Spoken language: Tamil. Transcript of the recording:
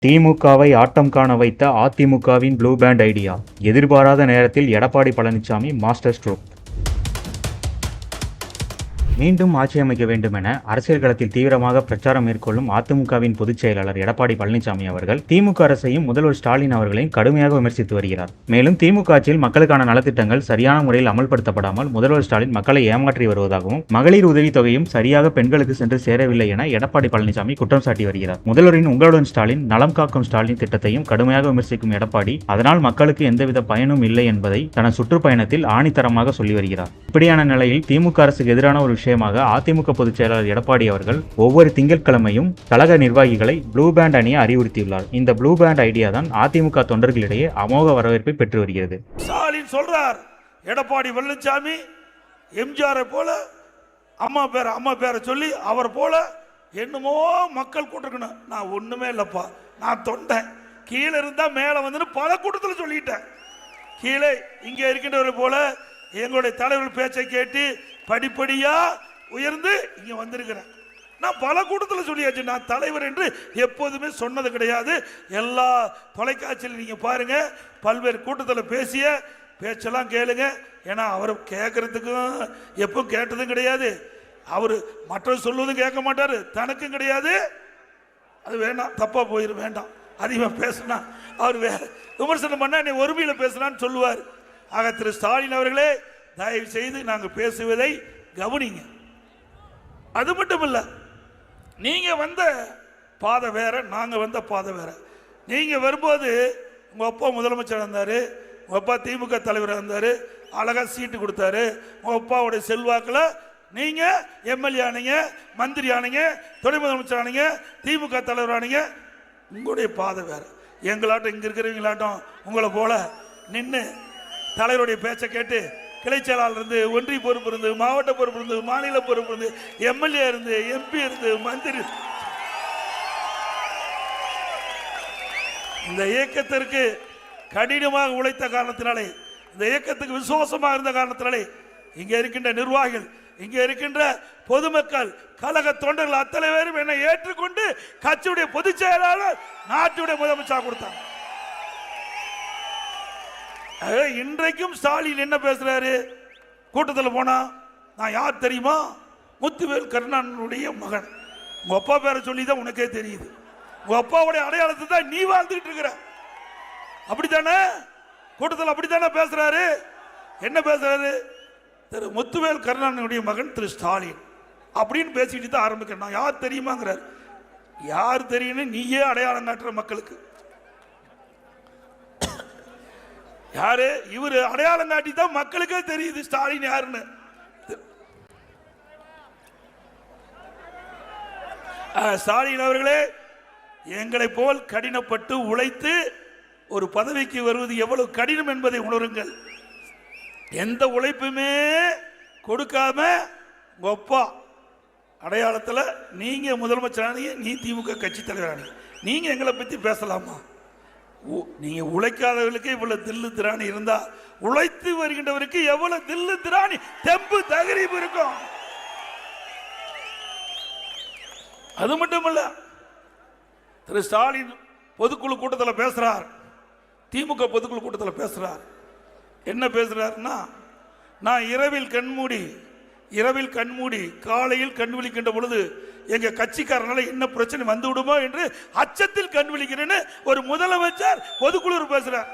திமுகவை ஆட்டம் காண வைத்த அதிமுகவின் ப்ளூ பேண்ட் ஐடியா. எதிர்பாராத நேரத்தில் எடப்பாடி பழனிசாமி மாஸ்டர் ஸ்ட்ரோக். மீண்டும் ஆட்சி அமைக்க வேண்டும் என அரசியல் களத்தில் தீவிரமாக பிரச்சாரம் மேற்கொள்ளும் அதிமுகவின் பொதுச் செயலாளர் எடப்பாடி பழனிசாமி அவர்கள் திமுக அரசையும் முதல்வர் ஸ்டாலின் அவர்களையும் கடுமையாக விமர்சித்து வருகிறார். மேலும் திமுக ஆட்சியில் மக்களுக்கான நலத்திட்டங்கள் சரியான முறையில் அமல்படுத்தப்படாமல் முதல்வர் ஸ்டாலின் மக்களை ஏமாற்றி வருவதாகவும் மகளிர் உதவித்தொகையும் சரியாக பெண்களுக்கு சென்று சேரவில்லை என எடப்பாடி பழனிசாமி குற்றம் சாட்டி வருகிறார். முதல்வரின் உங்களுடன் ஸ்டாலின், நலம் காக்கும் ஸ்டாலின் திட்டத்தையும் கடுமையாக விமர்சிக்கும் எடப்பாடி அதனால் மக்களுக்கு எந்தவித பயனும் இல்லை என்பதை தனது சுற்றுப்பயணத்தில் ஆணித்தரமாக சொல்லி வருகிறார். இப்படியான நிலையில் திமுக அரசுக்கு எதிரான ஒரு விஷயமாக அதிமுக பொதுச் செயலாளர் எடப்பாடி அவர்கள் ஒவ்வொரு திங்கட்கிழமையும் கழக நிர்வாகிகளை ப்ளூ பேண்ட் அணிய அறிவுறுத்தியுள்ளார். இந்த ப்ளூ பேண்ட் ஐடியா தான் அதிமுக தொண்டர்களிடையே அமோக வரவேற்பை பெற்று வருகிறது. ஸ்டாலின் சொல்றார், எடப்பாடி பழனிசாமி எம்ஜிஆரை போல அம்மா பேரை சொல்லி அவர் போல என்னமோ மக்கள் கூட்டிருக்கணும். நான் ஒண்ணுமே இல்லப்பா, நான் தொண்டேன், கீழே இருந்தா மேல வந்து பல கூட்டத்தில் சொல்லிட்டேன். கீழே இங்கே இருக்கின்றவரை போல எங்களுடைய தலைவர்கள் பேச்சை கேட்டு படிப்படியா உயர்ந்து இங்க வந்திருக்கிறேன். நான் பல கூட்டத்தில் சொல்லியாச்சு, நான் தலைவர் என்று எப்போதுமே சொன்னது கிடையாது. எல்லா தொலைக்காட்சியில் நீங்க பாருங்க, பல்வேறு கூட்டத்தில் பேசிய பேச்செல்லாம் கேளுங்க. ஏன்னா அவர் கேட்கறதுக்கும் எப்போ கேட்டதும் கிடையாது, அவர் மற்ற சொல்வதும் கேட்க மாட்டாரு, தனக்கும் கிடையாது. அது வேண்டாம், தப்பா போயிடும், வேண்டாம். அதிகமாக பேசினா அவர் வேற விமர்சனம் பண்ணா நீ ஒருமையில பேசலான்னு சொல்லுவார். ஆக திரு ஸ்டாலின் அவர்களே, தயவு செய்து நாங்கள் பேசுவதை கவனிங்க. அது மட்டும் இல்ல, நீங்க வந்த பாதை வேற, நாங்க வந்த பாதை வேற. நீங்க வரும்போது உங்க அப்பா முதலமைச்சர் இருந்தாரு, உங்க அப்பா திமுக தலைவர் இருந்தாரு, அழகா சீட்டு கொடுத்தாரு. உங்க அப்பாவுடைய செல்வாக்குல நீங்க எம்எல்ஏ ஆனீங்க, மந்திரி ஆனீங்க, துணை முதலமைச்சர் ஆனீங்க, திமுக தலைவர் ஆனீங்க. உங்களுடைய பாதை வேற. எங்களாட்டம் இங்க இருக்கிறவங்களாட்டம் உங்களை போல நின்று தலைவருடைய பேச்சை கேட்டு கிளை செயலாளர் இருந்து, ஒன்றிய பொறுப்பு இருந்து, மாவட்ட பொறுப்பு இருந்து, மாநில பொறுப்பு இருந்து, எம்எல்ஏ இருந்து, எம்பி இருந்து, மந்திரி. இந்த இயக்கத்திற்கு கடினமாக உழைத்த காரணத்தினாலே, இந்த இயக்கத்துக்கு விசுவாசமாக இருந்த காரணத்தினாலே இங்க இருக்கின்ற நிர்வாகிகள், இங்க இருக்கின்ற பொதுமக்கள், கழக தொண்டர்கள் அத்தனை பேரும் என்னை ஏற்றுக்கொண்டு கட்சியுடைய பொதுச் செயலாளர், நாட்டுடைய முதலமைச்சர் கொடுத்தாங்க. இன்றைக்கும் ஸ்டாலின் என்ன பேசுறாரு? கூட்டத்தில் போனா நான் யார் தெரியுமா? முத்துவேல் கருணாநிதியுடைய மகன். உங்க அப்பா பேரை சொல்லி தான் உனக்கே தெரியுது. உங்க அப்பாவுடைய அடையாளத்தை தான் நீ வாழ்ந்துட்டு இருக்கிற. அப்படித்தானே கூட்டத்தில் அப்படித்தானே பேசுறாரு? என்ன பேசுறாரு? திரு முத்துவேல் கருணாநிதியுடைய மகன் திரு ஸ்டாலின் அப்படின்னு பேசிட்டு தான் ஆரம்பிக்கிறேன். நான் யார் தெரியுமாங்கிறார். யார் தெரியும்னு நீயே அடையாளம் காட்டுற மக்களுக்கு. யாரு இவரு? அடையாளம் காட்டி தான் மக்களுக்கே தெரியுது ஸ்டாலின் யாருன்னு. ஸ்டாலின் அவர்களே, எங்களை போல் கடினப்பட்டு உழைத்து ஒரு பதவிக்கு வருவது எவ்வளவு கடினம் என்பதை உணருங்கள். எந்த உழைப்புமே கொடுக்காம ஒப்பா அடையாளத்தில் நீங்க முதலமைச்சரானீங்க, நீ திமுக கட்சி தலைவரானீங்க. நீங்க எங்களை பத்தி பேசலாமா? நீங்க உழைக்காதவர்களுக்கு இவ்வளவு தில்லு திராணி இருந்தா, உழைத்து வருகின்றவருக்கு எவ்வளவு தில்லு திராணி, தெம்பு தகரீபு இருக்கும். அது மட்டும் இல்ல, திரு ஸ்டாலின் பொதுக்குழு கூட்டத்தில் பேசுறார், திமுக பொதுக்குழு கூட்டத்தில் பேசுறார். என்ன பேசுறாருன்னா, நான் இரவில் கண்மூடி காலையில் கண் விழிக்கின்ற பொழுது எங்க கட்சிக்காரனால என்ன பிரச்சனை வந்து விடுமோ என்று அச்சத்தில் கண் விழிக்கிறேன்னு ஒரு முதலமைச்சர் பொதுக்குழு பேசுறார்.